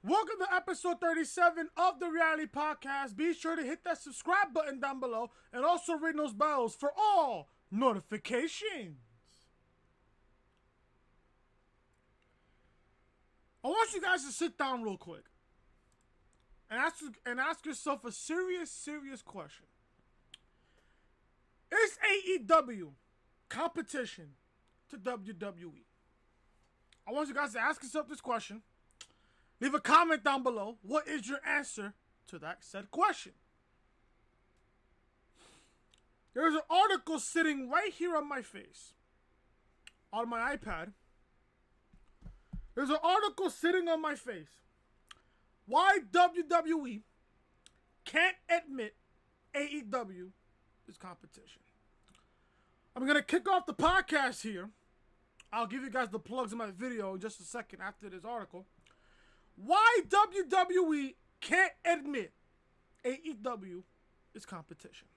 Welcome to episode 37 of the Reality Podcast. Be sure to hit that subscribe button down below and also ring those bells for all notifications. I want you guys to sit down real quick and ask yourself a serious question. Is AEW competition to WWE? I want you guys to ask yourself this question. Leave a comment down below. What is your answer to that said question? There's an article sitting right here on my face, on my iPad. There's an article sitting on my face. Why WWE can't admit AEW is competition. I'm going to kick off the podcast here. I'll give you guys the plugs in my video in just a second after this article. Why WWE can't admit AEW is competition.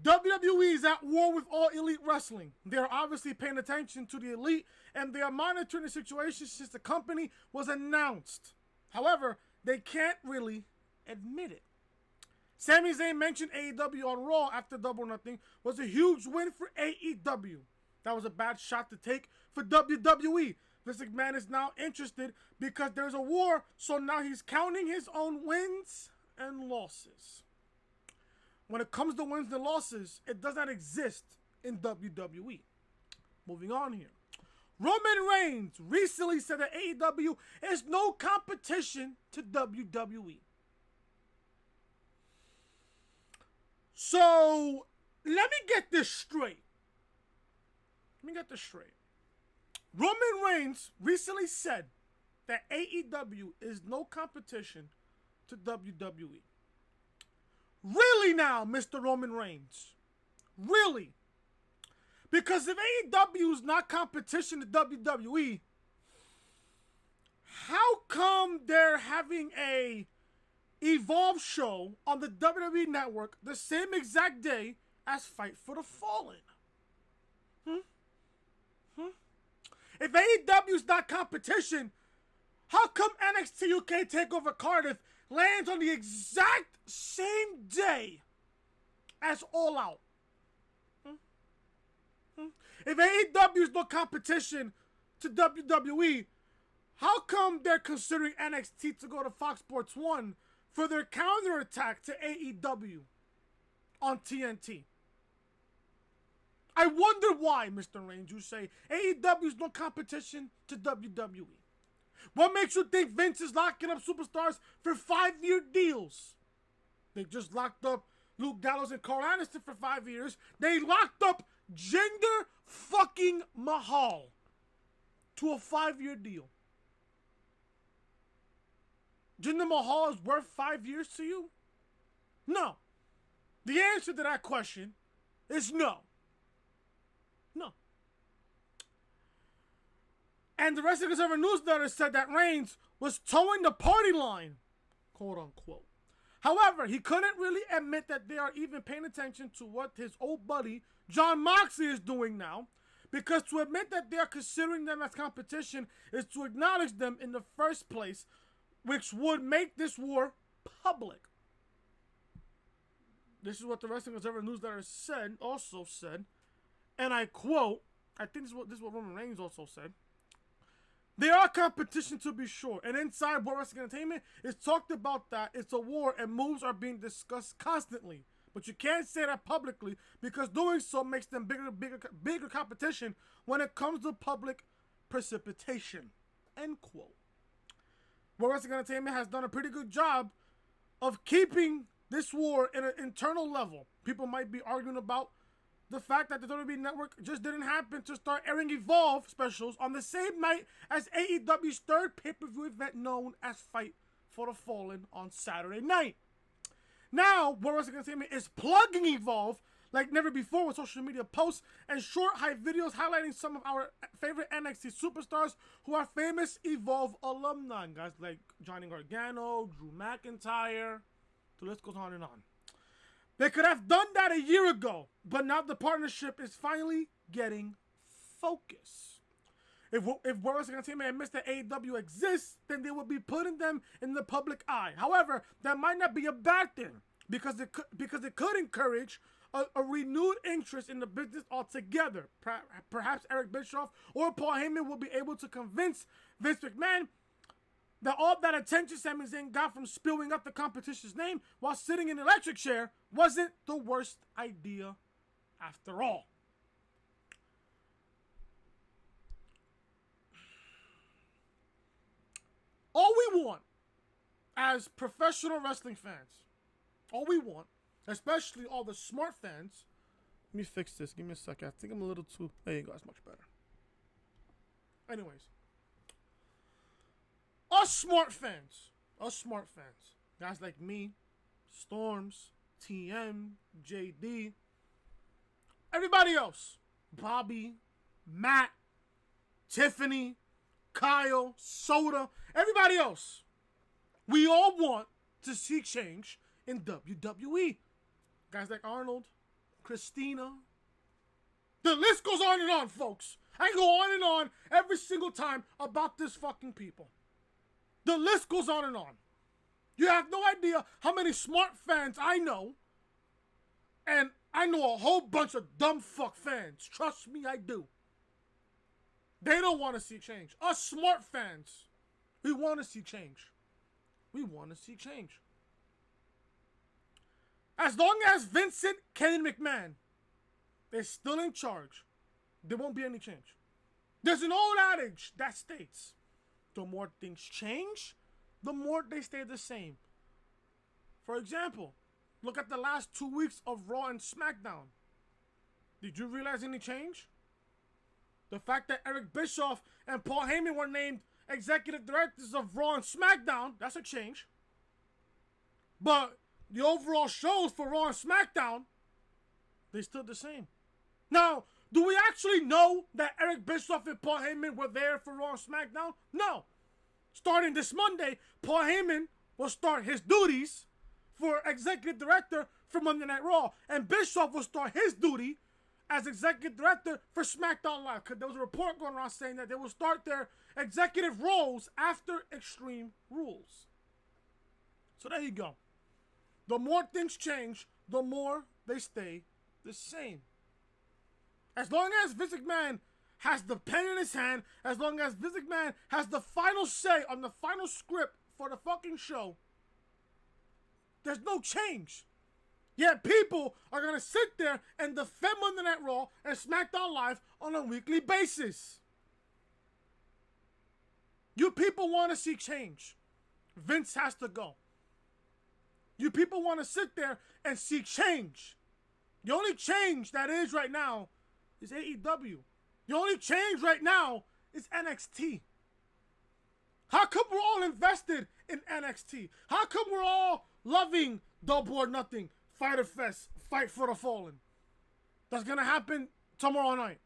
WWE is at war with all elite wrestling. They are obviously paying attention to the elite, and they are monitoring the situation since the company was announced. However, they can't really admit it. Sami Zayn mentioned AEW on Raw after Double or Nothing was a huge win for AEW. That was a bad shot to take for WWE. Vince McMahon is now interested because there's a war, so now he's counting his own wins and losses. When it comes to wins and losses, it does not exist in WWE. Moving on here. Roman Reigns recently said that AEW is no competition to WWE. So, let me get this straight. Roman Reigns recently said that AEW is no competition to WWE. Really now, Mr. Roman Reigns? Really? Because if AEW is not competition to WWE, how come they're having a Evolve show on the WWE Network the same exact day as Fight for the Fallen? If AEW is not competition, how come NXT UK TakeOver Cardiff lands on the exact same day as All Out? If AEW is no competition to WWE, how come they're considering NXT to go to Fox Sports 1 for their counterattack to AEW on TNT? I wonder why, Mr. Reigns, you say AEW is no competition to WWE. What makes you think Vince is locking up superstars for 5-year deals? They just locked up Luke Gallows and Carl Anderson for 5 years. They locked up Jinder fucking Mahal to a 5-year deal. Jinder Mahal is worth 5 years to you? No. The answer to that question is no. No. And the Wrestling Observer newsletter said that Reigns was towing the party line, quote unquote. However, he couldn't really admit that they are even paying attention to what his old buddy Jon Moxley is doing now, because to admit that they are considering them as competition is to acknowledge them in the first place, which would make this war public. This is what the Wrestling Observer newsletter also said, and I quote, I think this is what Roman Reigns also said. They are competition to be sure, and inside World Wrestling Entertainment, it's talked about that it's a war and moves are being discussed constantly. But you can't say that publicly because doing so makes them bigger competition when it comes to public precipitation. End quote. World Wrestling Entertainment has done a pretty good job of keeping this war in an internal level. People might be arguing about the fact that the WWE Network just didn't happen to start airing Evolve specials on the same night as AEW's third pay-per-view event known as Fight for the Fallen on Saturday night. Now, World Wrestling Entertainment is plugging Evolve like never before with social media posts and short hype videos highlighting some of our favorite NXT superstars who are famous Evolve alumni. Guys like Johnny Gargano, Drew McIntyre, the list goes on and on. They could have done that a year ago, but now the partnership is finally getting focus. If World Wrestling Entertainment admits that AEW exists, then they would be putting them in the public eye. However, that might not be a bad thing because it could encourage a renewed interest in the business altogether. Perhaps Eric Bischoff or Paul Heyman will be able to convince Vince McMahon that all that attention Sami Zayn got from spewing up the competition's name while sitting in an electric chair wasn't the worst idea after all. All we want as professional wrestling fans, all we want, especially all the smart fans. Let me fix this. Give me a second. I think I'm a little too... There you go. That's much better. Anyways. Us smart fans, guys like me, Storms, TM, JD, everybody else, Bobby, Matt, Tiffany, Kyle, Soda, everybody else, we all want to see change in WWE. Guys like Arnold, Christina. The list goes on and on, folks. I go on and on every single time about this fucking people. The list goes on and on. You have no idea how many smart fans I know. And I know a whole bunch of dumb fuck fans. Trust me, I do. They don't want to see change. Us smart fans, we want to see change. We want to see change. As long as Vincent Kennedy McMahon is still in charge, there won't be any change. There's an old adage that states, the more things change, the more they stay the same. For example, look at the last 2 weeks of Raw and SmackDown. Did you realize any change? The fact that Eric Bischoff and Paul Heyman were named executive directors of Raw and SmackDown, that's a change. But the overall shows for Raw and SmackDown, they stood the same. Now, do we actually know that Eric Bischoff and Paul Heyman were there for Raw and SmackDown? No. Starting this Monday, Paul Heyman will start his duties for executive director for Monday Night Raw. And Bischoff will start his duty as executive director for SmackDown Live. Because there was a report going around saying that they will start their executive roles after Extreme Rules. So there you go. The more things change, the more they stay the same. As long as Vince McMahon has the pen in his hand, as long as Vince McMahon has the final say on the final script for the fucking show, there's no change. Yet people are going to sit there and defend Monday Night Raw and SmackDown Live on a weekly basis. You people want to see change. Vince has to go. You people want to sit there and see change. The only change that is right now is AEW. The only change right now is NXT. How come we're all invested in NXT? How come we're all loving Double or Nothing, Fyter Fest, Fight for the Fallen? That's going to happen tomorrow night.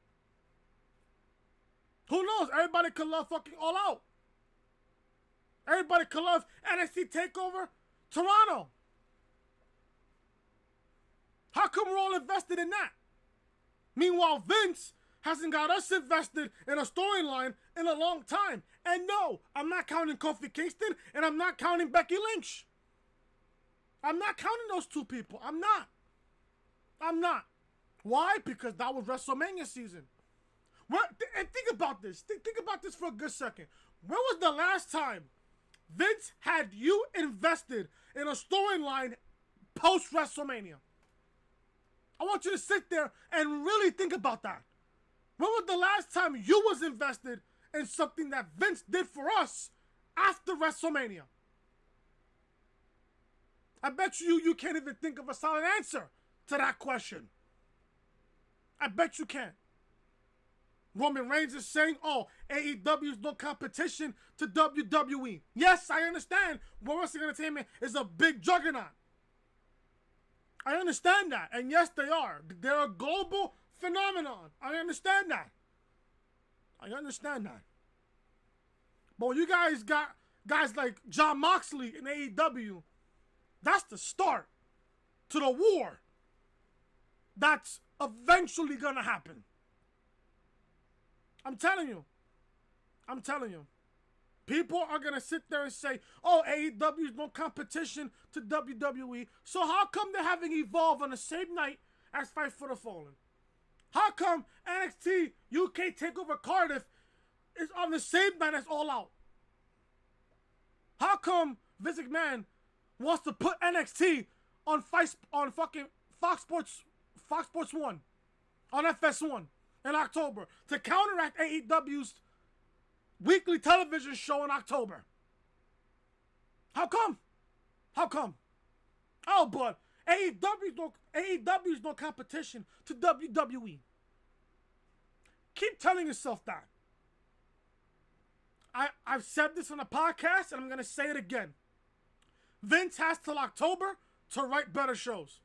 Who knows? Everybody could love fucking All Out. Everybody could love NXT TakeOver Toronto. How come we're all invested in that? Meanwhile, Vince hasn't got us invested in a storyline in a long time. And no, I'm not counting Kofi Kingston and I'm not counting Becky Lynch. I'm not counting those two people. I'm not. Why? Because that was WrestleMania season. And think about this. Think about this for a good second. When was the last time Vince had you invested in a storyline post-WrestleMania? I want you to sit there and really think about that. When was the last time you was invested in something that Vince did for us after WrestleMania? I bet you can't even think of a solid answer to that question. I bet you can't. Roman Reigns is saying, oh, AEW is no competition to WWE. Yes, I understand. World Wrestling Entertainment is a big juggernaut. I understand that. And yes, they are. They're a global phenomenon. I understand that. But when you guys got guys like Jon Moxley in AEW, that's the start to the war that's eventually going to happen. I'm telling you. I'm telling you. People are going to sit there and say, oh, AEW is no competition to WWE. So how come they're having Evolve on the same night as Fight for the Fallen? How come NXT UK TakeOver Cardiff is on the same night as All Out? How come Vince McMahon wants to put NXT on fucking Fox Sports 1 on FS1 in October to counteract AEW's weekly television show in October? How come? How come? Oh, but AEW is no competition to WWE. Keep telling yourself that. I've said this on the podcast, and I'm going to say it again. Vince has till October to write better shows.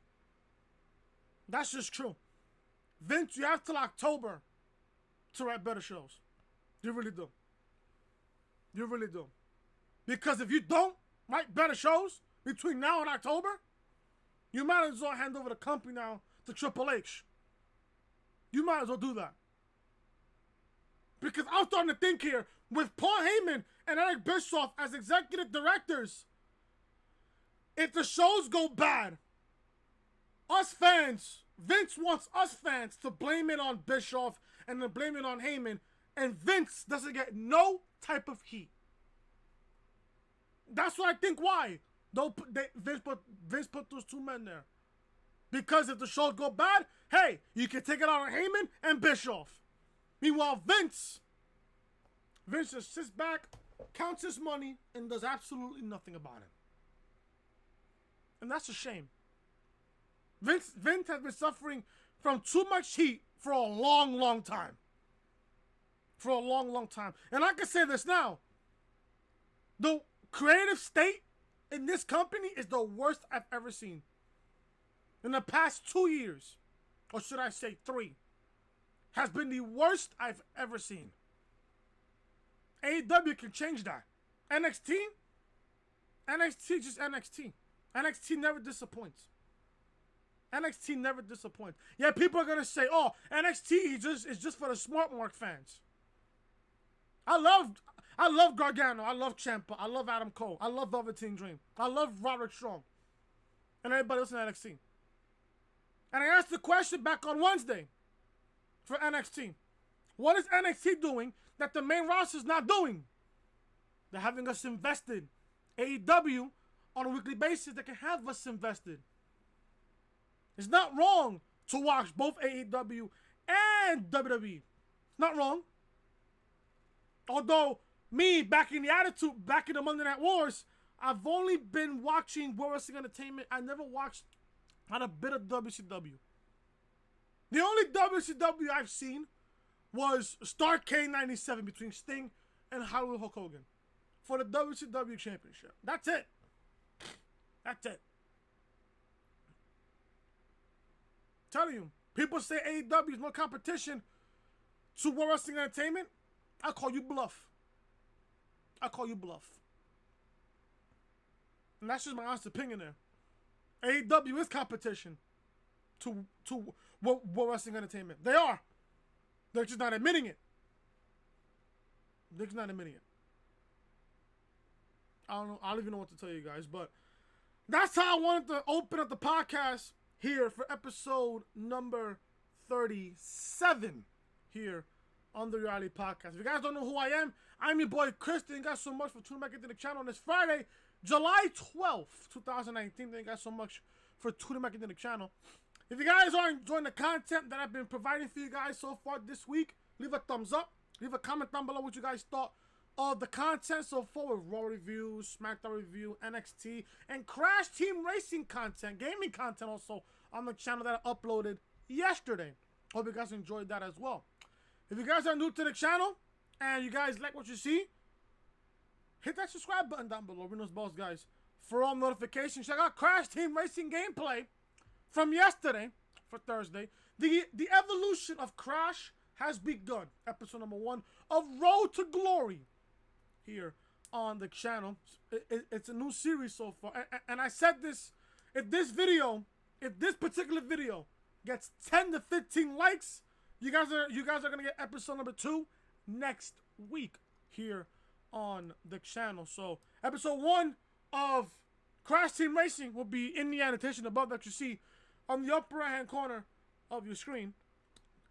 That's just true. Vince, you have till October to write better shows. You really do. You really do. Because if you don't write better shows between now and October, you might as well hand over the company now to Triple H. You might as well do that. Because I'm starting to think here, with Paul Heyman and Eric Bischoff as executive directors, if the shows go bad, us fans, Vince wants us fans to blame it on Bischoff and to blame it on Heyman, and Vince doesn't get no type of heat. That's what I think why. Vince put those two men there. Because if the shows go bad, hey, you can take it out on Heyman and Bischoff. Meanwhile, Vince just sits back, counts his money, and does absolutely nothing about it. And that's a shame. Vince has been suffering from too much heat for a long, long time. For a long, long time. And I can say this now. The creative state in this company is the worst I've ever seen. In the past 2 years, or should I say 3, has been the worst I've ever seen. AEW can change that. NXT just NXT. NXT never disappoints. NXT never disappoints. Yeah, people are gonna say, "Oh, NXT is just for the smart mark fans." I love Gargano. I love Ciampa. I love Adam Cole. I love Velveteen Dream. I love Roderick Strong. And everybody else in NXT. And I asked the question back on Wednesday for NXT. What is NXT doing that the main roster is not doing? They're having us invested. AEW on a weekly basis, they can have us invested. It's not wrong to watch both AEW and WWE. It's not wrong. Although, me, back in the Monday Night Wars, I've only been watching World Wrestling Entertainment. I never watched a bit of WCW. The only WCW I've seen was Starrcade 97 between Sting and Hollywood Hulk Hogan for the WCW Championship. That's it. That's it. Telling you, people say AEW is no competition to World Wrestling Entertainment. I call you bluff. I call you bluff. And that's just my honest opinion there. AEW is competition to World Wrestling Entertainment. They are. They're just not admitting it. They're just not admitting it. I don't know. I don't even know what to tell you guys, but that's how I wanted to open up the podcast here for episode number 37 here on the Reality Podcast. If you guys don't know who I am, I'm your boy Chris. Thank you guys so much for tuning back into the channel on this Friday, July 12th, 2019. Thank you guys so much for tuning back into the channel. If you guys are enjoying the content that I've been providing for you guys so far this week, leave a thumbs up. Leave a comment down below what you guys thought of the content so far with Raw reviews, SmackDown review, NXT, and Crash Team Racing content, gaming content also on the channel that I uploaded yesterday. Hope you guys enjoyed that as well. If you guys are new to the channel and you guys like what you see, hit that subscribe button down below. Ring those bells, guys, for all notifications. Check out Crash Team Racing gameplay from yesterday for Thursday. The evolution of Crash has begun. Episode number 1 of Road to Glory here on the channel. It's a new series so far. And I said this, if this particular video gets 10 to 15 likes, you guys are gonna get episode number 2 next week. here on the channel. So episode 1 of Crash Team Racing will be in the annotation above that you see on the upper right hand corner of your screen.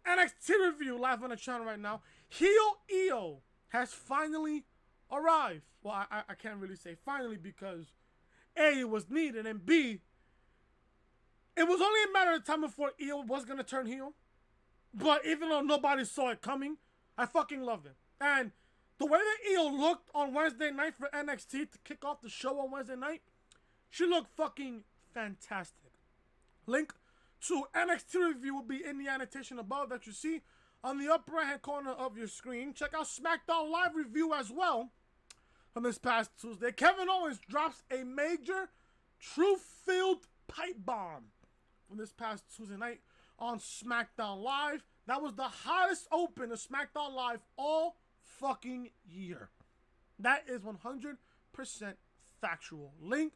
NXT review live on the channel right now. Heel Io has finally arrived. Well, I can't really say finally because A, it was needed, and B, it was only a matter of time before Io was going to turn heel. But even though nobody saw it coming, I fucking loved it. And the way that Io looked on Wednesday night for NXT to kick off the show on Wednesday night, she looked fucking fantastic. Link to NXT review will be in the annotation above that you see on the upper right hand corner of your screen. Check out SmackDown Live review as well from this past Tuesday. Kevin Owens drops a major truth-filled pipe bomb from this past Tuesday night on SmackDown Live. That was the hottest open of SmackDown Live all fucking year. That is 100% factual. Link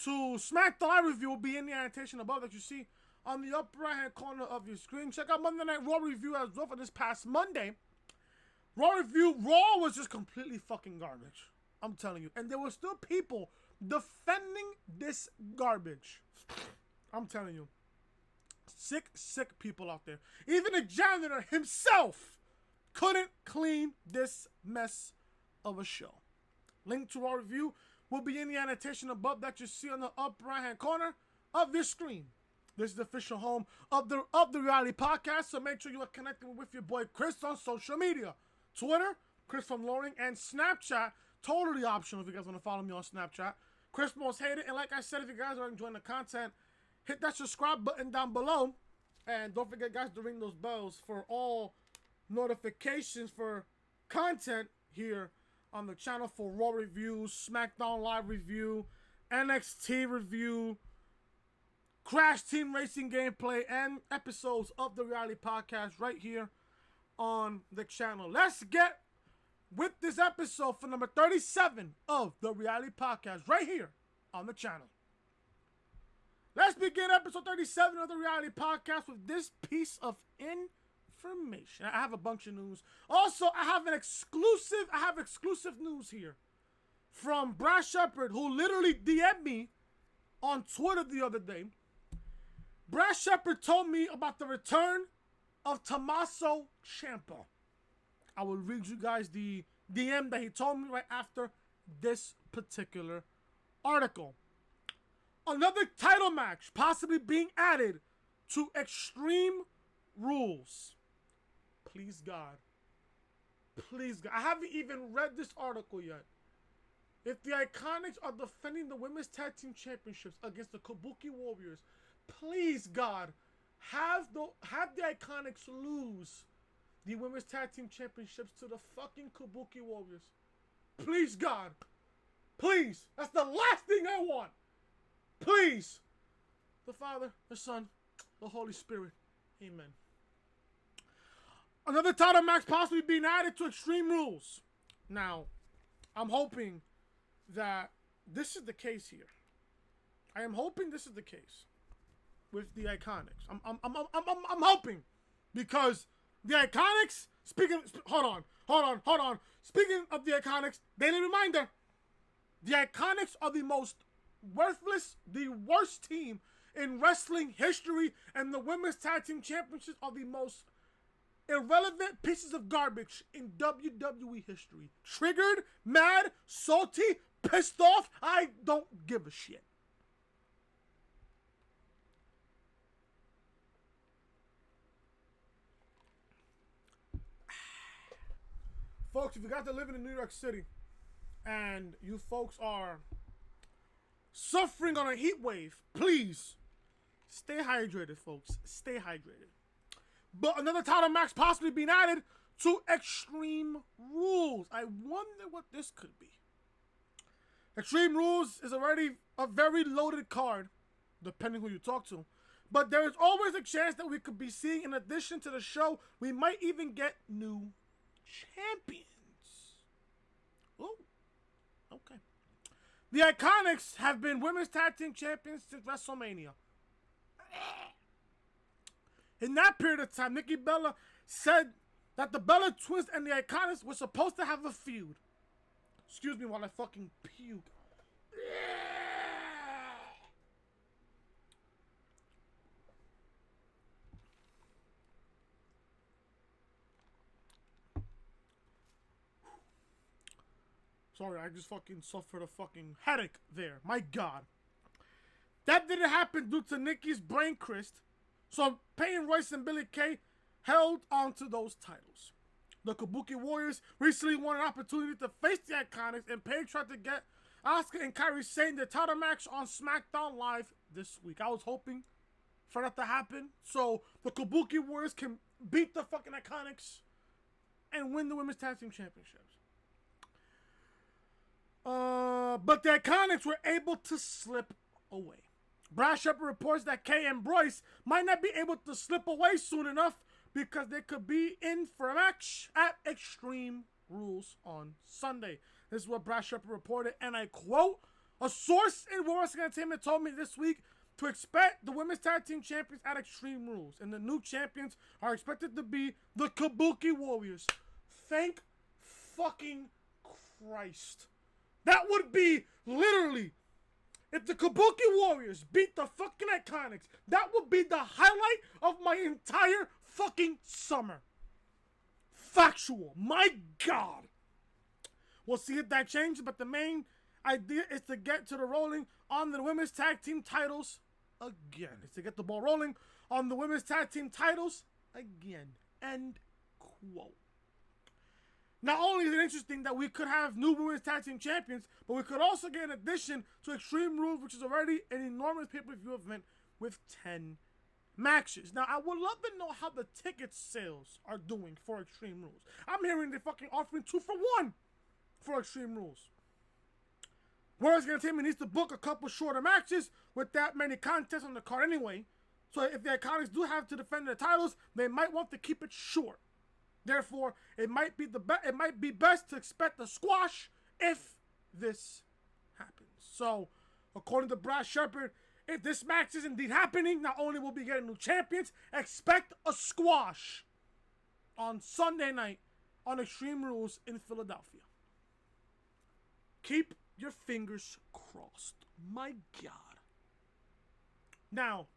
to SmackDown Live review will be in the annotation above that you see on the upper right hand corner of your screen. Check out Monday Night Raw review as well for this past Monday. Raw was just completely fucking garbage. I'm telling you. And there were still people defending this garbage. I'm telling you. Sick people out there. Even the janitor himself couldn't clean this mess of a show. Link to our review will be in the annotation above that you see on the upper right hand corner of your screen. This is the official home of the Reality Podcast, so make sure you are connecting with your boy Chris on social media. Twitter, Chris from Loring, and Snapchat, totally optional if you guys want to follow me on Snapchat. Chris Most Hated, and like I said, if you guys are enjoying the content, hit that subscribe button down below. And don't forget, guys, to ring those bells for all notifications for content here on the channel for Raw reviews, SmackDown Live review, NXT review, Crash Team Racing gameplay, and episodes of the Reality Podcast right here on the channel. Let's get with this episode for number 37 of the Reality Podcast right here on the channel. Let's begin episode 37 of the Reality Podcast with this piece of information. I have a bunch of news. Also, I have exclusive news here from Brad Shepard, who literally DM'd me on Twitter the other day. Brad Shepard told me about the return of Tommaso Ciampa. I will read you guys the DM that he told me right after this particular article. Another title match possibly being added to Extreme Rules. Please God. Please God. I haven't even read this article yet. If the Iconics are defending the Women's Tag Team Championships against the Kabuki Warriors, please God, have the Iconics lose the Women's Tag Team Championships to the fucking Kabuki Warriors. Please God. Please. That's the last thing I want. Please. The Father, the Son, the Holy Spirit. Amen. Another title match possibly being added to Extreme Rules. Now, I'm hoping that this is the case here. I am hoping this is the case with the Iconics. I'm hoping, because the Iconics, hold on. Speaking of the Iconics, daily reminder, the Iconics are the most worthless, the worst team in wrestling history, and the Women's Tag Team Championships are the most irrelevant pieces of garbage in WWE history. Triggered, mad, salty, pissed off, I don't give a shit. Folks, if you got to live in New York City and you folks are suffering on a heat wave, please stay hydrated, folks. Stay hydrated. But another title match possibly being added to Extreme Rules. I wonder what this could be. Extreme Rules is already a very loaded card, depending who you talk to. But there is always a chance that we could be seeing, in addition to the show, we might even get new champions. Oh, okay. The Iconics have been Women's Tag Team Champions since WrestleMania. In that period of time, Nikki Bella said that the Bella Twins and the Iconics were supposed to have a feud. Excuse me while I fucking puke. Sorry, I just fucking suffered a fucking headache there. My God. That didn't happen due to Nikki's brain crist. So Peyton Royce and Billie Kay held onto those titles. The Kabuki Warriors recently won an opportunity to face the Iconics, and Paige tried to get Asuka and Kairi Sane their title match on SmackDown Live this week. I was hoping for that to happen so the Kabuki Warriors can beat the fucking Iconics and win the Women's Tag Team Championships. But the Iconics were able to slip away. Brad Shepard reports that Kay and Bryce might not be able to slip away soon enough because they could be in for a match at Extreme Rules on Sunday. This is what Brad Shepard reported, and I quote, "A source in Raw Wrestling Entertainment told me this week to expect the Women's Tag Team Champions at Extreme Rules, and the new champions are expected to be the Kabuki Warriors." Thank fucking Christ. That would be literally, if the Kabuki Warriors beat the fucking Iconics, that would be the highlight of my entire fucking summer. Factual. My God. We'll see if that changes, but the main idea is to get to the rolling on the Women's Tag Team titles again. It's to get the ball rolling on the Women's Tag Team titles again. End quote. Not only is it interesting that we could have new Women's Tag Team Champions, but we could also get an addition to Extreme Rules, which is already an enormous pay-per-view event with 10 matches. Now, I would love to know how the ticket sales are doing for Extreme Rules. I'm hearing they're fucking offering 2 for 1 for Extreme Rules. Whereas Entertainment needs to book a couple shorter matches with that many contests on the card anyway. So if the Iconics do have to defend their titles, they might want to keep it short. Therefore, it might be best to expect a squash if this happens. So, according to Brad Shepard, if this match is indeed happening, not only will we be getting new champions, expect a squash on Sunday night on Extreme Rules in Philadelphia. Keep your fingers crossed. My God. Now,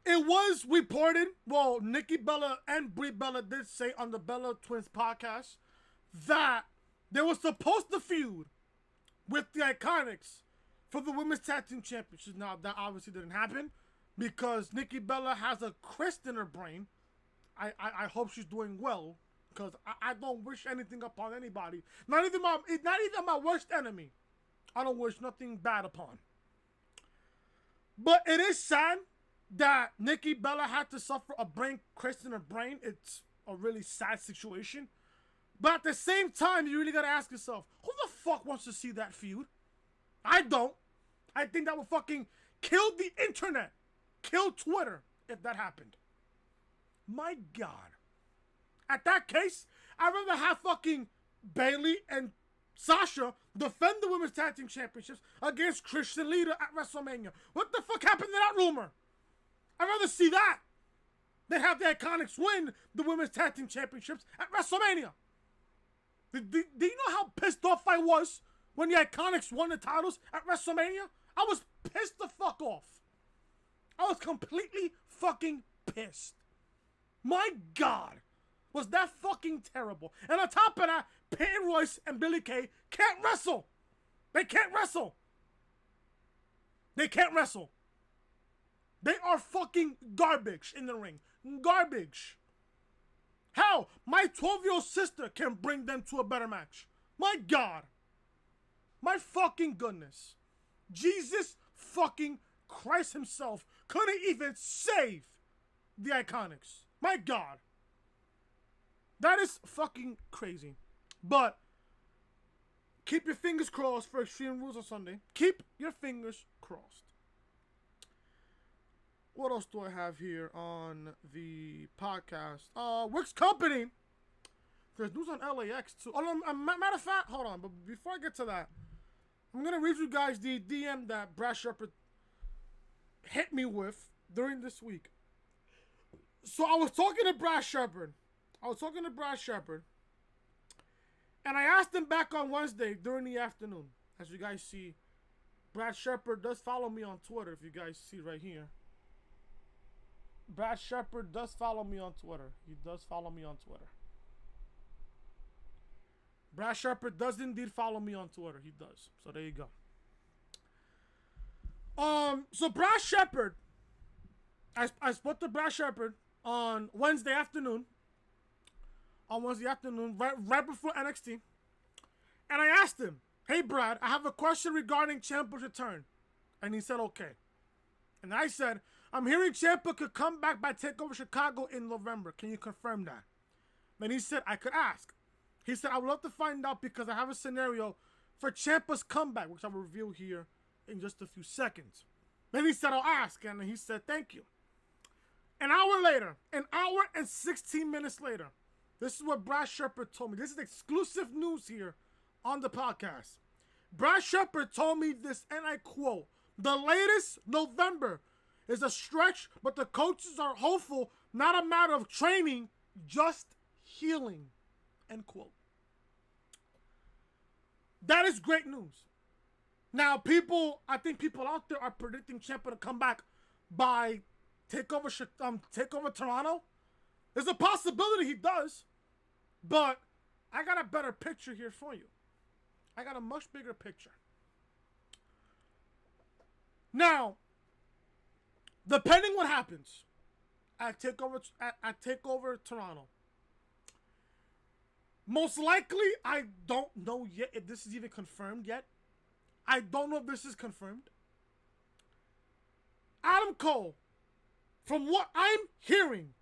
it was reported, well, Nikki Bella and Brie Bella did say on the Bella Twins podcast that they were supposed to feud with the Iconics for the Women's Tag Team Championships. Now, that obviously didn't happen because Nikki Bella has a crest in her brain. I hope she's doing well because I don't wish anything upon anybody. Not even my worst enemy. I don't wish nothing bad upon. But it is sad that Nikki Bella had to suffer a brain crest in her brain. It's a really sad situation. But at the same time, you really gotta ask yourself, who the fuck wants to see that feud? I don't. I think that would fucking kill the internet. Kill Twitter if that happened. My God. At that case, I'd rather have fucking Bayley and Sasha defend the Women's Tag Team Championships against Christian Lita at WrestleMania. What the fuck happened to that rumor? I'd rather see that than have the Iconics win the Women's Tag Team Championships at WrestleMania. Do you know how pissed off I was when the Iconics won the titles at WrestleMania? I was pissed the fuck off. I was completely fucking pissed. My God. Was that fucking terrible. And on top of that, Peyton Royce and Billie Kay can't wrestle. They can't wrestle. They can't wrestle. They are fucking garbage in the ring. Garbage. How? My 12-year-old sister can bring them to a better match. My God. My fucking goodness. Jesus fucking Christ himself couldn't even save the Iconics. My God. That is fucking crazy. But keep your fingers crossed for Extreme Rules on Sunday. Keep your fingers crossed. What else do I have here on the podcast? Wix Company. There's news on LAX too. Matter of fact, hold on. But before I get to that, I'm going to read you guys the DM that Brad Shepard hit me with during this week. So I was talking to Brad Shepard. And I asked him back on Wednesday during the afternoon. As you guys see, Brad Shepard does follow me on Twitter, if you guys see right here. Brad Shepard does follow me on Twitter. He does follow me on Twitter. Brad Shepard does indeed follow me on Twitter. He does. So there you go. So Brad Shepard, I spoke to Brad Shepard on Wednesday afternoon. Right before NXT. And I asked him, hey Brad, I have a question regarding Ciampa's return. And he said, okay. And I said, I'm hearing Ciampa could come back by TakeOver Chicago in November. Can you confirm that? Then he said, I could ask. He said, I would love to find out because I have a scenario for Ciampa's comeback, which I will reveal here in just a few seconds. Then he said, I'll ask. And he said, thank you. An hour and 16 minutes later, this is what Brad Shepard told me. This is exclusive news here on the podcast. Brad Shepard told me this, and I quote, the latest November is a stretch, but the coaches are hopeful, not a matter of training, just healing, end quote. That is great news. Now, I think people out there are predicting Ciampa to come back by TakeOver Toronto. There's a possibility he does, but I got a better picture here for you. I got a much bigger picture. Now, depending what happens at TakeOver Toronto, most likely, I don't know yet if this is even confirmed yet. I don't know if this is confirmed. Adam Cole, from what I'm hearing,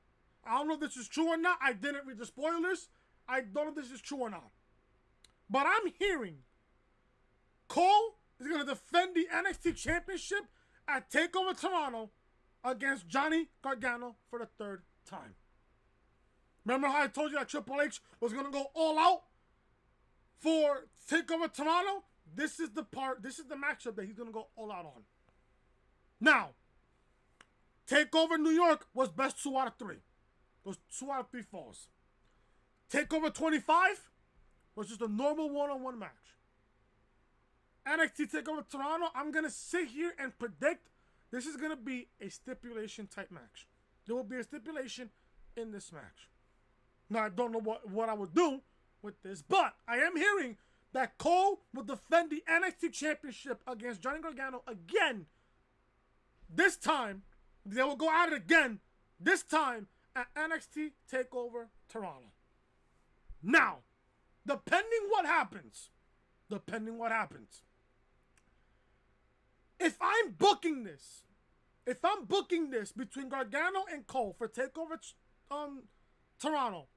I don't know if this is true or not. I didn't read the spoilers. I don't know if this is true or not. But I'm hearing Cole is going to defend the NXT Championship at TakeOver Toronto against Johnny Gargano for the third time. Remember how I told you that Triple H was going to go all out for TakeOver Toronto? This is the matchup that he's going to go all out on. Now, TakeOver New York was best 2 out of 3. Those 2 out of 3 falls. TakeOver 25 was just a normal one-on-one match. NXT TakeOver Toronto, I'm going to sit here and predict this is going to be a stipulation type match. There will be a stipulation in this match. Now, I don't know what I would do with this, but I am hearing that Cole will defend the NXT Championship against Johnny Gargano again. This time, they will go at it again. This time at NXT TakeOver Toronto. Now, depending what happens, if I'm booking this between Gargano and Cole for TakeOver Toronto,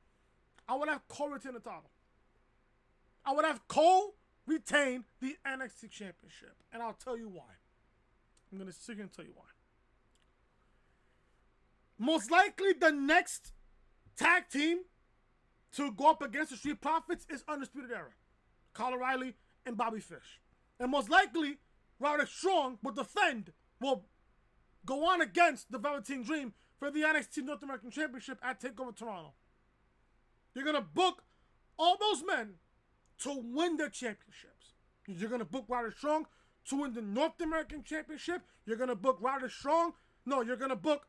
I would have Cole retain the title. I would have Cole retain the NXT Championship. And I'll tell you why. I'm going to sit here and tell you why. Most likely the next tag team to go up against the Street Profits is Undisputed Era. Kyle O'Reilly and Bobby Fish. And most likely, Roderick Strong will go on against the Velveteen Dream for the NXT North American Championship at TakeOver Toronto. You're going to book all those men to win their championships. You're going to book Roderick Strong to win the North American Championship. You're going to book you're going to book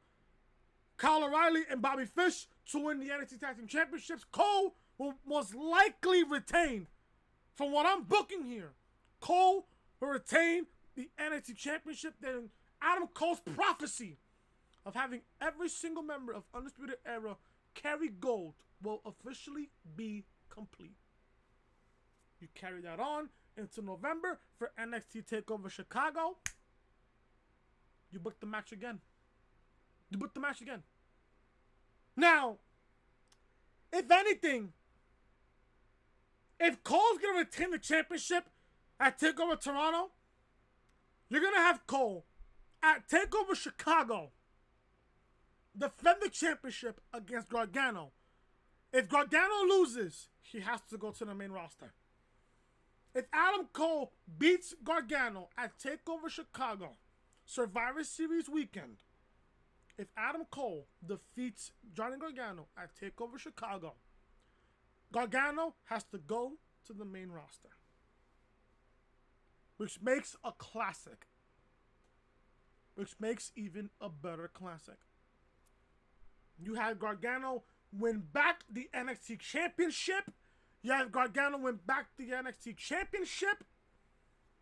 Kyle O'Reilly and Bobby Fish to win the NXT Tag Team Championships. Cole will most likely retain, from what I'm booking here, Cole will retain the NXT Championship. Then Adam Cole's prophecy of having every single member of Undisputed Era carry gold will officially be complete. You carry that on into November for NXT TakeOver Chicago. You book the match again. Now, if anything, if Cole's going to retain the championship at TakeOver Toronto, you're going to have Cole at TakeOver Chicago defend the championship against Gargano. If Gargano loses, he has to go to the main roster. If Adam Cole beats Gargano at TakeOver Chicago, Survivor Series weekend, if Adam Cole defeats Johnny Gargano at TakeOver Chicago, Gargano has to go to the main roster, which makes a classic, which makes even a better classic. You have Gargano win back the NXT Championship. You have Gargano win back the NXT Championship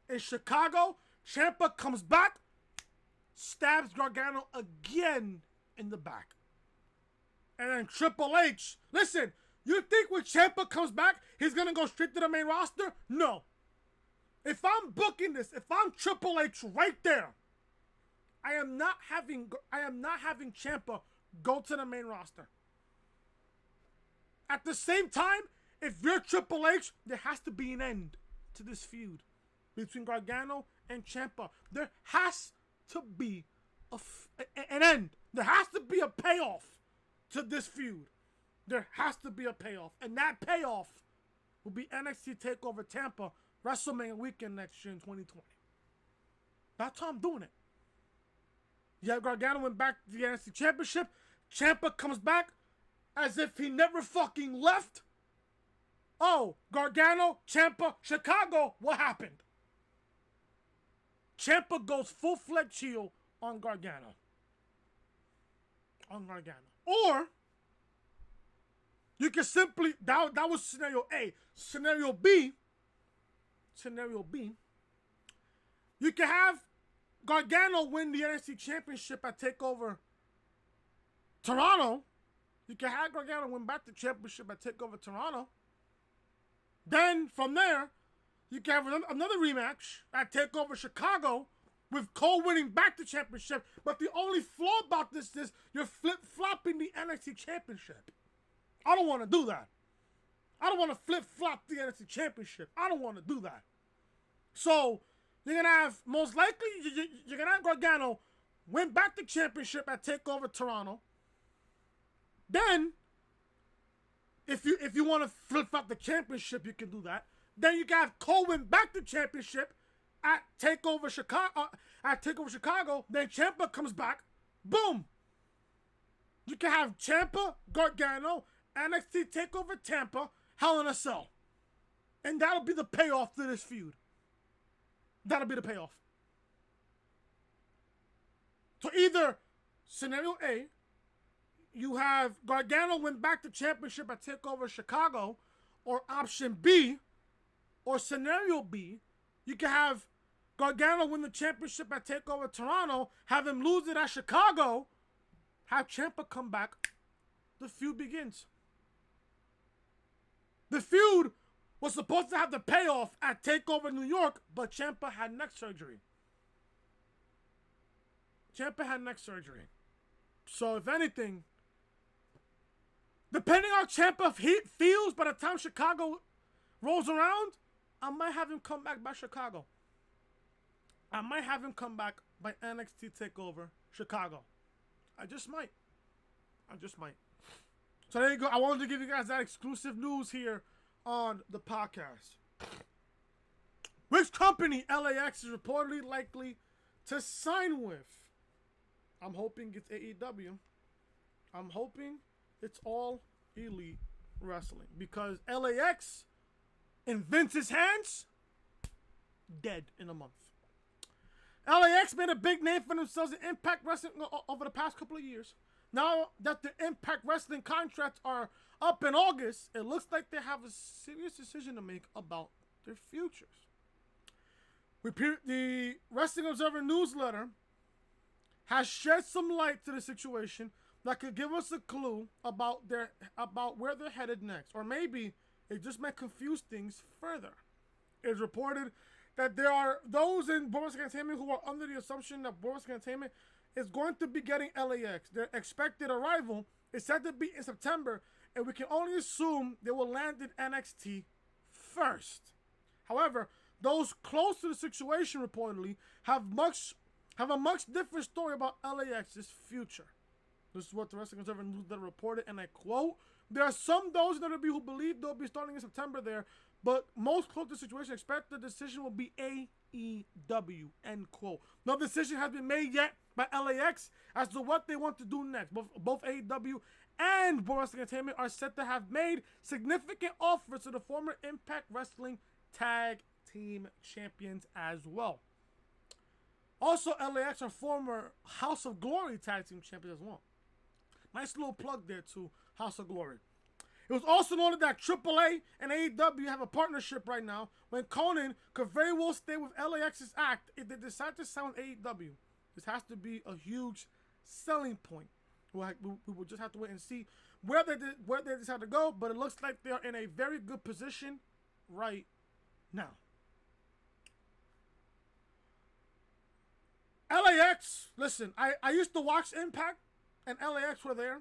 in Chicago. Ciampa comes back, stabs Gargano again in the back. And then Triple H. Listen, you think when Ciampa comes back, he's going to go straight to the main roster? No. If I'm booking this, if I'm Triple H right there, I am not having Ciampa go to the main roster. At the same time, if you're Triple H, there has to be an end to this feud between Gargano and Ciampa. There has to be an end. There has to be a payoff to this feud. There has to be a payoff. And that payoff will be NXT TakeOver Tampa WrestleMania weekend next year in 2020. That's how I'm doing it. Yeah, Gargano went back to the NXT Championship. Ciampa comes back as if he never fucking left. Oh, Gargano, Ciampa, Chicago, what happened? Ciampa goes full-fledged heel on Gargano. Or, you can simply, that was scenario A. Scenario B, you can have Gargano win the NXT Championship at TakeOver Toronto. You can have Gargano win back the championship at TakeOver Toronto. Then, from there, you can have another rematch at TakeOver Chicago with Cole winning back the championship. But the only flaw about this is you're flip-flopping the NXT Championship. I don't want to do that. I don't want to flip-flop the NXT Championship. I don't want to do that. So, you're going to have, most likely, you're going to have Gargano win back the championship at TakeOver Toronto. Then, if you want to flip-flop the championship, you can do that. Then you can have Cole win back the championship at TakeOver Chicago. Then Ciampa comes back. Boom. You can have Ciampa, Gargano, NXT TakeOver Tampa, Hell in a Cell. And that'll be the payoff to this feud. That'll be the payoff. So either scenario A, you have Gargano win back the championship at TakeOver Chicago, or option B, or scenario B, you can have Gargano win the championship at TakeOver Toronto, have him lose it at Chicago, have Ciampa come back. The feud begins. The feud was supposed to have the payoff at TakeOver New York, but Ciampa had neck surgery. So if anything, depending on how Ciampa feels by the time Chicago rolls around, I might have him come back by Chicago. I might have him come back by NXT TakeOver Chicago. I just might. So there you go. I wanted to give you guys that exclusive news here on the podcast. Which company LAX is reportedly likely to sign with? I'm hoping it's AEW. I'm hoping it's all Elite Wrestling. Because LAX, in Vince's hands, dead in a month. LAX made a big name for themselves in Impact Wrestling over the past couple of years. Now that the Impact Wrestling contracts are up in August, it looks like they have a serious decision to make about their futures. The Wrestling Observer newsletter has shed some light to the situation that could give us a clue about where they're headed next. Or maybe it just might confuse things further. It's reported that there are those in Boris Entertainment who are under the assumption that Boris Entertainment is going to be getting LAX. Their expected arrival is said to be in September, and we can only assume they will land in NXT first. However, those close to the situation reportedly have a much different story about LAX's future. This is what the Wrestling Observer Newsletter reported, and I quote, There are some those in WWE who believe they'll be starting in September there, but most close to the situation expect the decision will be AEW, end quote. No decision has been made yet by LAX as to what they want to do next. Both AEW and World Wrestling Entertainment are set to have made significant offers to the former Impact Wrestling Tag Team Champions as well. Also, LAX are former House of Glory Tag Team Champions as well. Nice little plug there to House of Glory. It was also noted that AAA and AEW have a partnership right now when Conan could very well stay with LAX's act if they decide to sign with AEW. This has to be a huge selling point. We will just have to wait and see where they decide to go, but it looks like they are in a very good position right now. LAX, listen, I used to watch Impact, and LAX were there.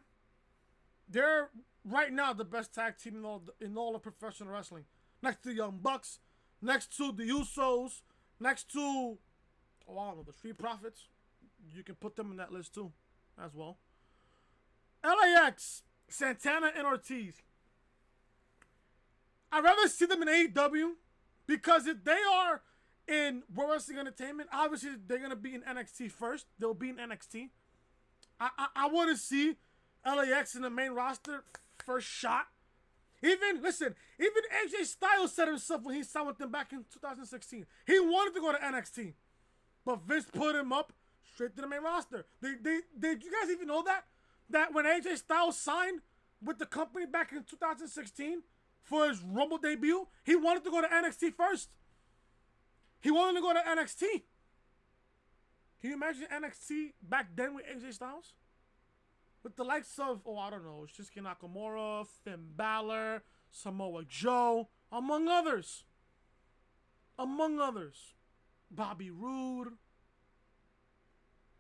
They're right now the best tag team in all of professional wrestling. Next to the Young Bucks, next to the Usos, next to, I don't know, the Street Profits. You can put them in that list too, as well. LAX, Santana, and Ortiz. I'd rather see them in AEW because if they are in World Wrestling Entertainment, obviously they're going to be in NXT first. They'll be in NXT. I want to see LAX in the main roster first shot. Even AJ Styles said himself when he signed with them back in 2016. He wanted to go to NXT. But Vince put him up straight to the main roster. Did you guys even know that? That when AJ Styles signed with the company back in 2016 for his Rumble debut, he wanted to go to NXT first. He wanted to go to NXT. Can you imagine NXT back then with AJ Styles? With the likes of, I don't know, Shinsuke Nakamura, Finn Balor, Samoa Joe, among others. Bobby Roode.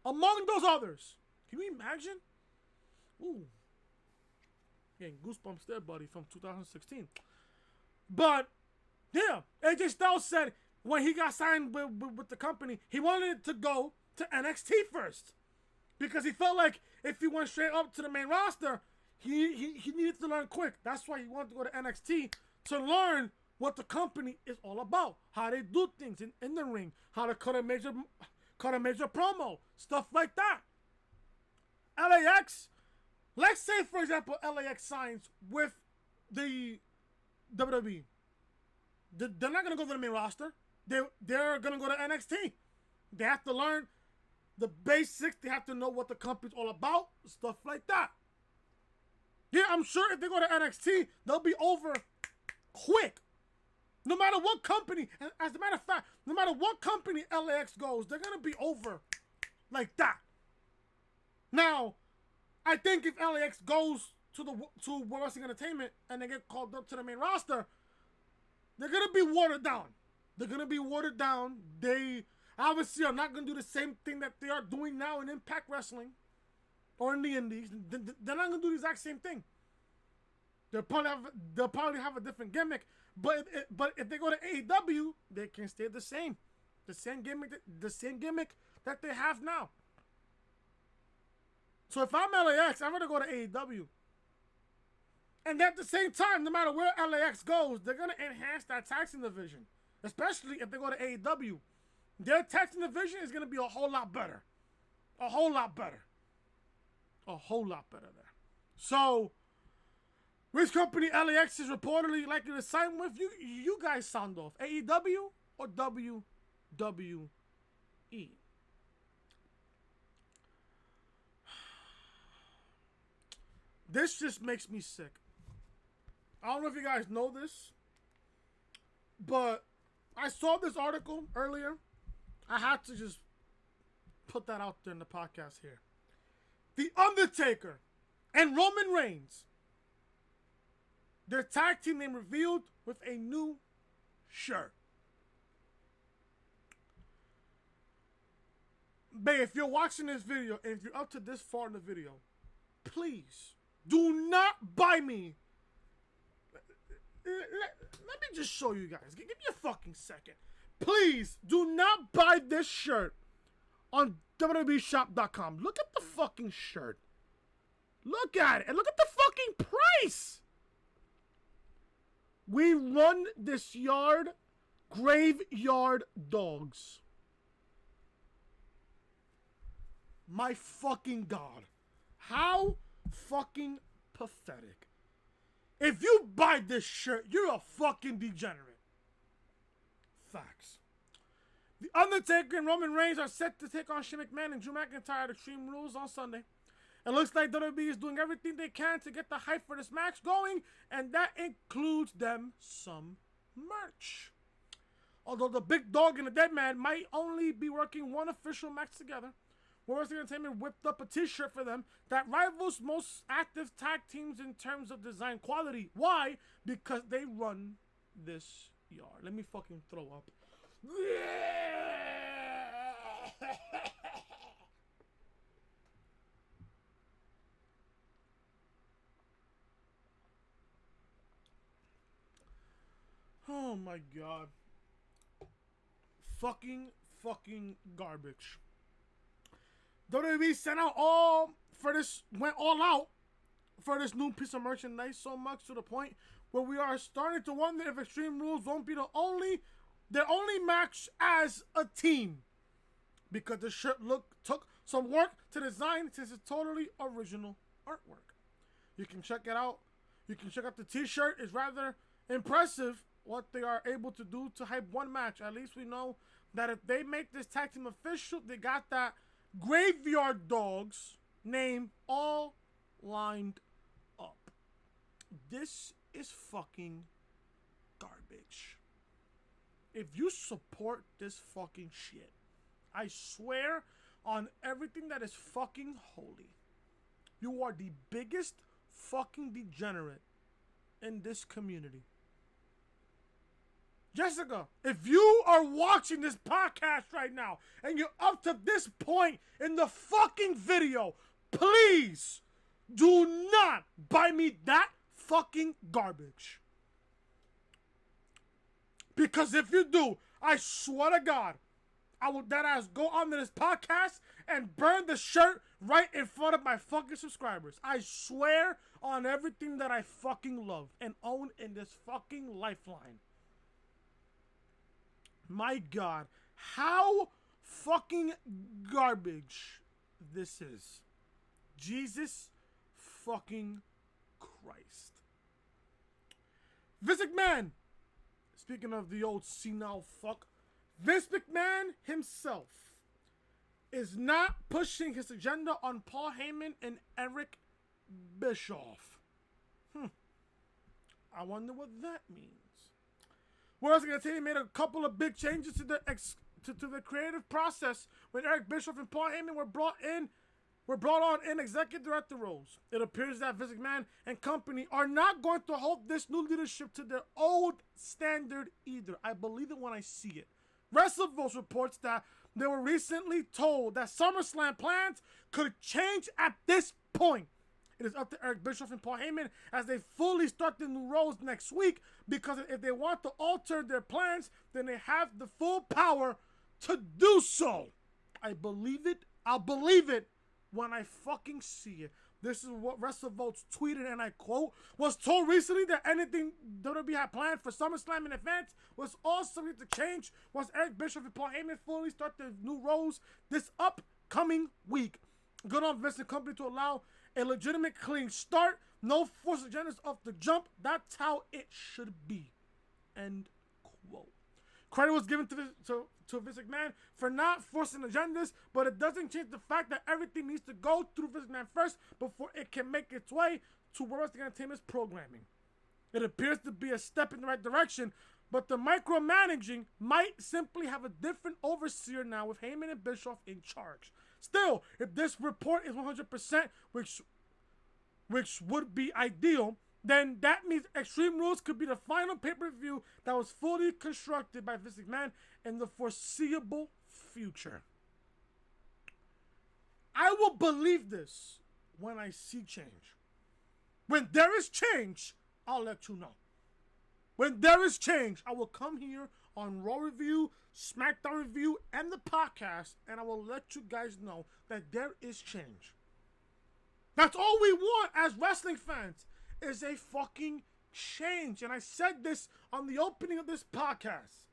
Among those others. Can you imagine? Ooh. Getting goosebumps there, buddy, from 2016. But, yeah, AJ Styles said when he got signed with the company, he wanted to go to NXT first. Because he felt like if he went straight up to the main roster, he needed to learn quick. That's why he wanted to go to NXT to learn what the company is all about. How they do things in the ring. How to cut a major promo. Stuff like that. LAX, let's say, for example, LAX signs with the WWE. They're not going to go to the main roster. They're going to go to NXT. They have to learn the basics. They have to know what the company's all about. Stuff like that. Yeah, I'm sure if they go to NXT, they'll be over quick. No matter what company, as a matter of fact, no matter what company LAX goes, they're going to be over like that. Now, I think if LAX goes to World Wrestling Entertainment and they get called up to the main roster, they're going to be watered down. They obviously are not going to do the same thing that they are doing now in Impact Wrestling or in the Indies. They're not going to do the exact same thing. They'll probably have a different gimmick. But if they go to AEW, they can stay the same. The same gimmick that they have now. So if I'm LAX, I'm going to go to AEW. And at the same time, no matter where LAX goes, they're going to enhance that tag team division. Especially if they go to AEW. Their tag team division is going to be a whole lot better. A whole lot better there. So, which company LAX is reportedly likely to sign with? You guys sound off. AEW or WWE? This just makes me sick. I don't know if you guys know this, but I saw this article earlier. I had to just put that out there in the podcast here. The Undertaker and Roman Reigns, their tag team name revealed with a new shirt. Babe, if you're watching this video and if you're up to this far in the video, please do not buy me. Let me just show you guys. Give me a fucking second. Please do not buy this shirt on WWEshop.com. Look at the fucking shirt. Look at it. And look at the fucking price. We run this yard graveyard dogs. My fucking God. How fucking pathetic. If you buy this shirt, you're a fucking degenerate. Facts. The Undertaker and Roman Reigns are set to take on Shane McMahon and Drew McIntyre at Extreme Rules on Sunday. It looks like WWE is doing everything they can to get the hype for this match going, and that includes them some merch. Although the Big Dog and the Dead Man might only be working one official match together, War Wrestling Entertainment whipped up a t-shirt for them that rivals most active tag teams in terms of design quality. Why? Because they run this yard. Let me fucking throw up. Oh my God. Fucking garbage. WWE sent out went all out for this new piece of merchandise, so much to the point where we are starting to wonder if Extreme Rules won't be their only match as a team. Because the shirt took some work to design since it's totally original artwork. You can check it out. You can check out the t-shirt. It's rather impressive what they are able to do to hype one match. At least we know that if they make this tag team official, they got that Graveyard Dogs name all lined up. This is fucking garbage. If you support this fucking shit, I swear on everything that is fucking holy, you are the biggest fucking degenerate in this community. Jessica, if you are watching this podcast right now and you're up to this point in the fucking video, please do not buy me that fucking garbage. Because if you do, I swear to God, I will that ass go onto this podcast and burn the shirt right in front of my fucking subscribers. I swear on everything that I fucking love and own in this fucking lifeline. My God, how fucking garbage this is. Jesus fucking Christ. Vince McMahon, speaking of the old senile fuck, Vince McMahon himself is not pushing his agenda on Paul Heyman and Eric Bischoff. I wonder what that means. Whereas Entertainment made a couple of big changes to the creative process when Eric Bischoff and Paul Heyman were brought on in executive director roles. It appears that Vince McMahon and company are not going to hold this new leadership to their old standard either. I believe it when I see it. WrestleVotes reports that they were recently told that SummerSlam plans could change at this point. It is up to Eric Bischoff and Paul Heyman as they fully start the new roles next week, because if they want to alter their plans, then they have the full power to do so. I believe it. I'll believe it when I fucking see it. This is what WrestleVotes tweeted, and I quote, was told recently that anything WWE had planned for SummerSlam in advance was all subject to change once Eric Bischoff and Paul Heyman fully start their new roles this upcoming week. Good on Vince and company to allow a legitimate clean start. No forced agendas off the jump. That's how it should be. End quote. Credit was given to Vince McMahon for not forcing agendas, but it doesn't change the fact that everything needs to go through Vince McMahon first before it can make its way to World Wrestling Entertainment's programming. It appears to be a step in the right direction, but the micromanaging might simply have a different overseer now with Heyman and Bischoff in charge. Still, if this report is 100%, which would be ideal, then that means Extreme Rules could be the final pay-per-view that was fully constructed by Vince McMahon in the foreseeable future. I will believe this when I see change. When there is change, I'll let you know. When there is change, I will come here on Raw Review, SmackDown Review, and the podcast, and I will let you guys know that there is change. That's all we want as wrestling fans, is a fucking change, and I said this on the opening of this podcast,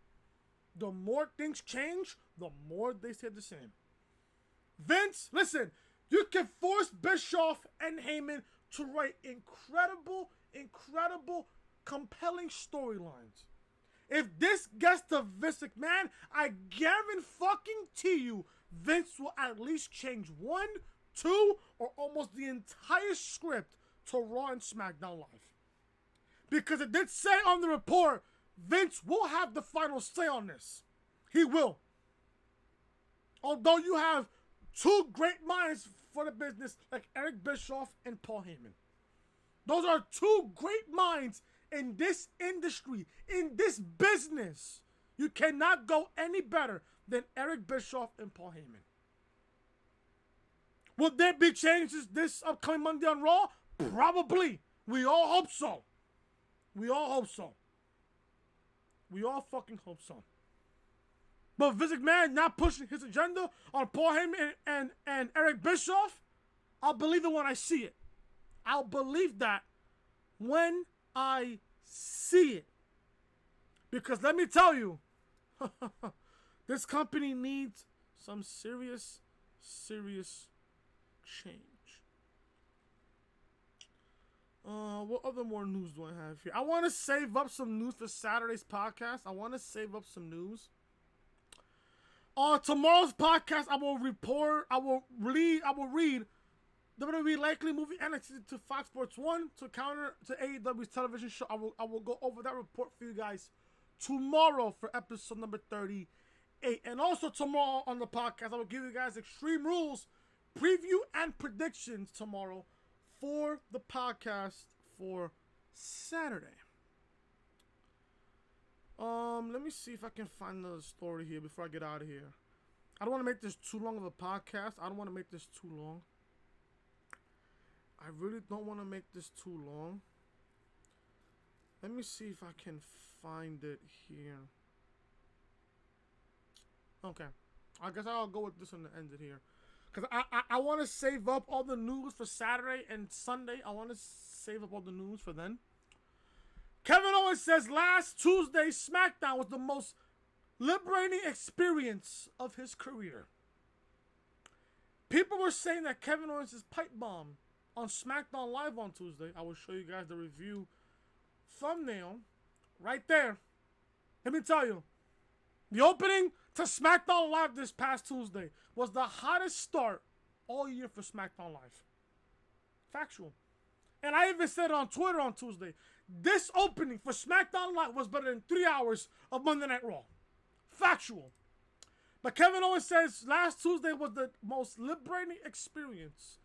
the more things change, the more they stay the same. Vince, listen, you can force Bischoff and Heyman to write incredible, compelling storylines. If this gets to Vince McMahon, I guarantee you, Vince will at least change 1, 2, or almost the entire script to Raw and SmackDown Live. Because it did say on the report, Vince will have the final say on this. He will. Although you have two great minds for the business like Eric Bischoff and Paul Heyman. Those are two great minds in this industry, in this business. You cannot go any better than Eric Bischoff and Paul Heyman. Will there be changes this upcoming Monday on Raw? Probably. We all hope so. We all hope so. We all fucking hope so. But Vince McMahon not pushing his agenda on Paul Heyman and Eric Bischoff, I'll believe it when I see it. I'll believe that when I see it. Because let me tell you, this company needs some serious change. What other more news do I have here? I want to save up some news for Saturday's podcast. On tomorrow's podcast, I will read WWE likely moving NXT to Fox Sports 1 to counter to AEW's television show. I will go over that report for you guys tomorrow for episode number 38. And also tomorrow on the podcast, I will give you guys Extreme Rules preview and predictions tomorrow for the podcast for Saturday. Let me see if I can find another story here before I get out of here. I don't want to make this too long of a podcast. I don't want to make this too long. I really don't want to make this too long. Let me see if I can find it here. Okay. I guess I'll go with this one to end it here. Because I want to save up all the news for Saturday and Sunday. I want to save up all the news for then. Kevin Owens says last Tuesday SmackDown was the most liberating experience of his career. People were saying that Kevin Owens' pipe bomb on SmackDown Live on Tuesday. I will show you guys the review thumbnail right there. Let me tell you, the opening to SmackDown Live this past Tuesday was the hottest start all year for SmackDown Live. Factual. And I even said it on Twitter on Tuesday. This opening for SmackDown Live was better than 3 hours of Monday Night Raw. Factual. But Kevin Owens says last Tuesday was the most liberating experience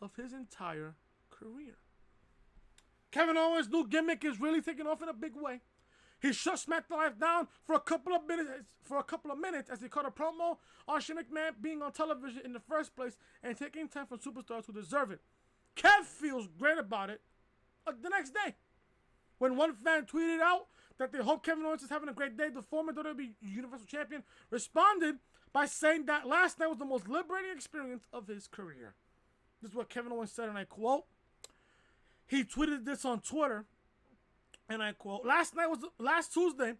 of his entire career. Kevin Owens' new gimmick is really taking off in a big way. He shut SmackDown Live down for a couple of minutes as he cut a promo on Shane McMahon being on television in the first place and taking time from superstars who deserve it. Kev feels great about it the next day. When one fan tweeted out that they hope Kevin Owens is having a great day, the former WWE Universal Champion responded by saying that last night was the most liberating experience of his career. This is what Kevin Owens said, and I quote. He tweeted this on Twitter, and I quote, last Tuesday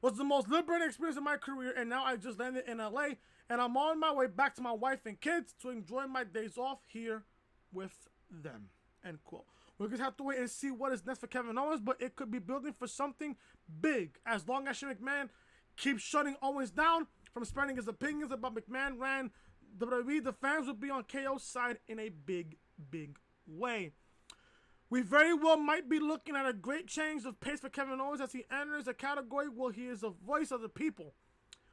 was the most liberating experience of my career, and now I just landed in LA, and I'm on my way back to my wife and kids to enjoy my days off here with them. End quote. We're going to have to wait and see what is next for Kevin Owens, but it could be building for something big. As long as Shane McMahon keeps shutting Owens down from spreading his opinions about McMahon ran WWE, the fans will be on KO's side in a big way. We very well might be looking at a great change of pace for Kevin Owens as he enters a category where he is a voice of the people,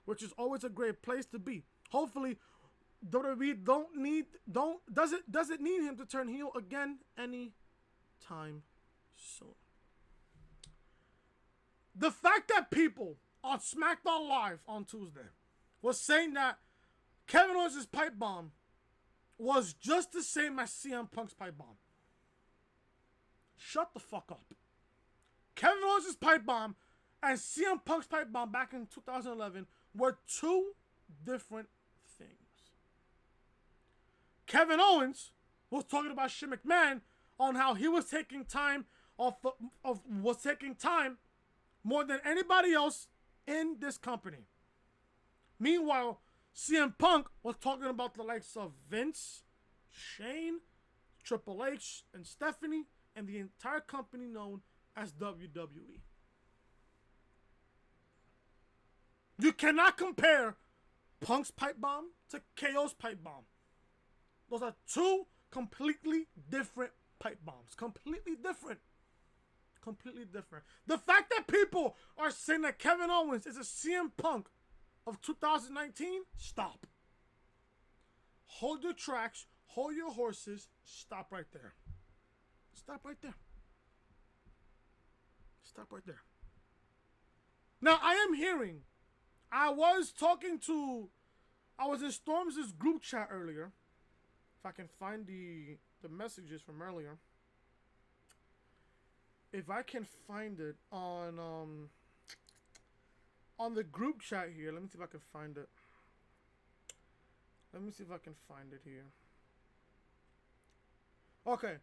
which is always a great place to be. Hopefully, WWE doesn't need him to turn heel again anytime soon. The fact that people on SmackDown Live on Tuesday was saying that Kevin Owens' pipe bomb was just the same as CM Punk's pipe bomb. Shut the fuck up. Kevin Owens' pipe bomb and CM Punk's pipe bomb back in 2011 were two different things. Kevin Owens was talking about Shane McMahon on how he was taking time of was taking time more than anybody else in this company. Meanwhile, CM Punk was talking about the likes of Vince, Shane, Triple H, and Stephanie, and the entire company known as WWE. You cannot compare Punk's pipe bomb to KO's pipe bomb. Those are two completely different pipe bombs. Completely different. Completely different. The fact that people are saying that Kevin Owens is a CM Punk of 2019, stop. Hold your tracks, hold your horses, stop right there. Stop right there. Stop right there. Now, I am hearing, I was in Storms' group chat earlier. If I can find the messages from earlier. If I can find it on the group chat here, let me see if I can find it. Let me see if I can find it here. Okay,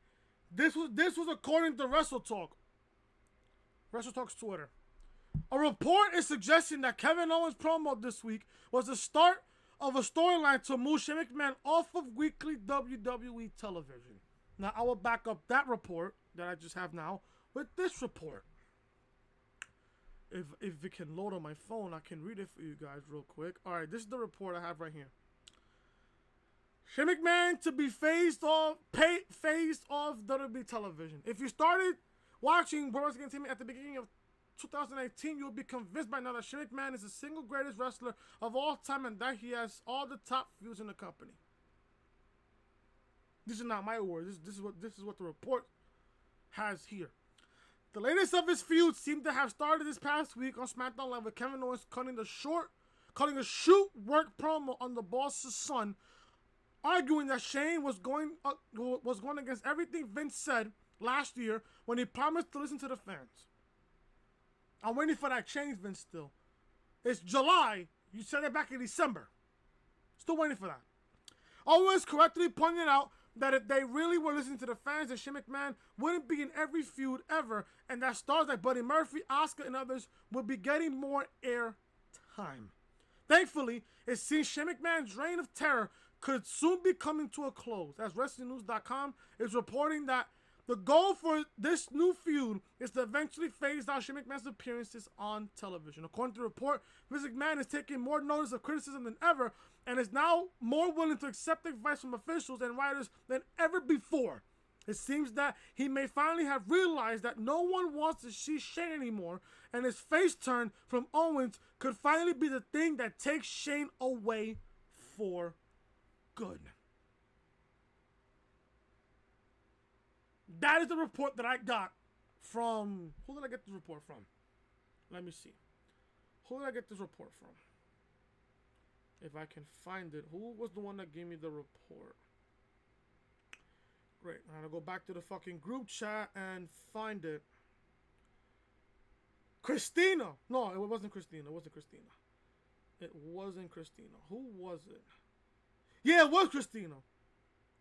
this was according to WrestleTalk. WrestleTalk's Twitter. A report is suggesting that Kevin Owens' promo this week was the start of a storyline to move Shane McMahon off of weekly WWE television. Now, I will back up that report that I just have now with this report. If it can load on my phone, I can read it for you guys real quick. All right, this is the report I have right here. Shane McMahon to be phased off WWE television. If you started watching World Wrestling Entertainment at the beginning of 2018, you'll be convinced by now that Shane McMahon is the single greatest wrestler of all time and that he has all the top views in the company. This is not my words. This is what the report has here. The latest of his feuds seemed to have started this past week on SmackDown Live with Kevin Owens cutting a shoot work promo on the boss's son, arguing that Shane was going against everything Vince said last year when he promised to listen to the fans. I'm waiting for that change, Vince, still. It's July. You said it back in December. Still waiting for that. Owens correctly pointed out that if they really were listening to the fans, then Shane McMahon wouldn't be in every feud ever, and that stars like Buddy Murphy, Asuka, and others would be getting more air time. Thankfully, it seems Shane McMahon's reign of terror could soon be coming to a close, as WrestlingNews.com is reporting that the goal for this new feud is to eventually phase out Shane McMahon's appearances on television. According to the report, Vince McMahon is taking more notice of criticism than ever and is now more willing to accept advice from officials and writers than ever before. It seems that he may finally have realized that no one wants to see Shane anymore, and his face turn from Owens could finally be the thing that takes Shane away for good. That is the report that I got from... Who did I get this report from? Let me see. Who did I get this report from? If I can find it. Who was the one that gave me the report? Great. I'm going to go back to the fucking group chat and find it. Christina. No, it wasn't Christina. It wasn't Christina. It wasn't Christina. Who was it? Yeah, it was Christina.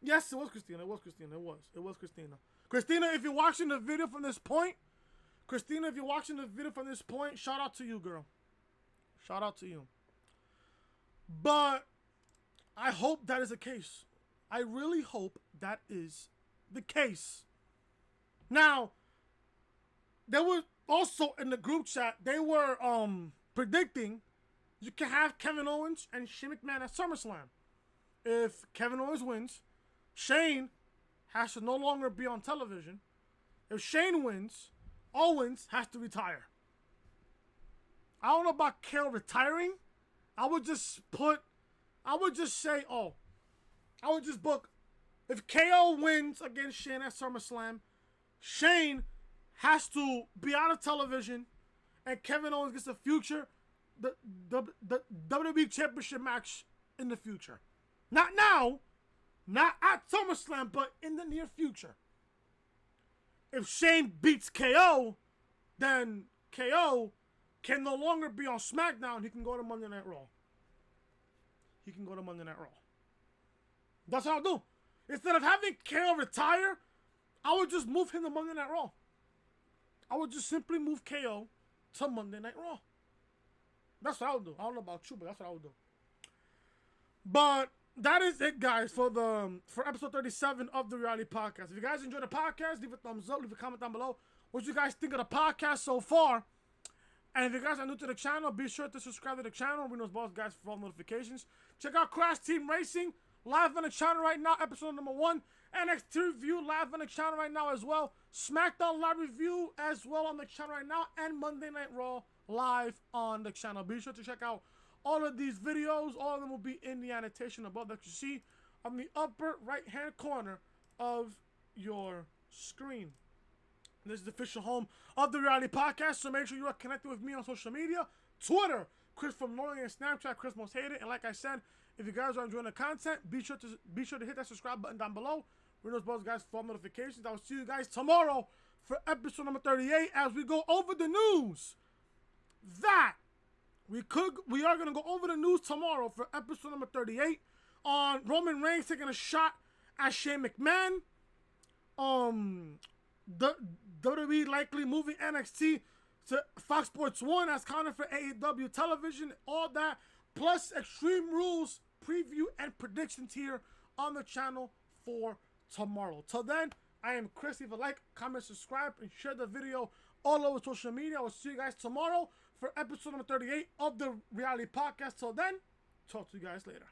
Yes, it was Christina. It was Christina. It was Christina. Christina, if you're watching the video from this point, shout out to you, girl. Shout out to you. But I hope that is the case. I really hope that is the case. Now, there was also in the group chat, they were predicting you can have Kevin Owens and Shane McMahon at SummerSlam. If Kevin Owens wins, Shane has to no longer be on television. If Shane wins, Owens has to retire. I don't know about KO retiring. I would just book, if KO wins against Shane at SummerSlam, Shane has to be out of television, and Kevin Owens gets the WWE Championship match in the future. Not now, not at SummerSlam, but in the near future. If Shane beats KO, then KO can no longer be on SmackDown. He can go to Monday Night Raw. That's how I'll do. Instead of having KO retire, I would just move him to Monday Night Raw. I would just simply move KO to Monday Night Raw. That's what I would do. I don't know about you, but that's what I would do. But that is it, guys, for episode 37 of the Reality Podcast. If you guys enjoyed the podcast, leave a thumbs up, leave a comment down below. What you guys think of the podcast so far? And if you guys are new to the channel, be sure to subscribe to the channel. Ring those bells, guys, for all notifications. Check out Crash Team Racing live on the channel right now, episode number 1. NXT review live on the channel right now as well. SmackDown live review as well on the channel right now, and Monday Night Raw live on the channel. Be sure to check out all of these videos. All of them will be in the annotation above that you see on the upper right hand corner of your screen. This is the official home of the Reality Podcast, so make sure you are connected with me on social media. Twitter, Chris from Norling, and Snapchat, Chris Most Hated. And like I said, if you guys are enjoying the content, be sure to hit that subscribe button down below. Ring those bells, guys, for all notifications. I will see you guys tomorrow for episode number 38 as we go over the news that we are going to go over the news tomorrow for episode number 38 on Roman Reigns taking a shot at Shane McMahon. The WWE likely moving NXT to Fox Sports 1 as counter for AEW television, all that, plus Extreme Rules preview and predictions here on the channel for tomorrow. Till then, I am Chris. Leave a like, comment, subscribe, and share the video all over social media. I will see you guys tomorrow for episode number 38 of the Reality Podcast. Till then, talk to you guys later.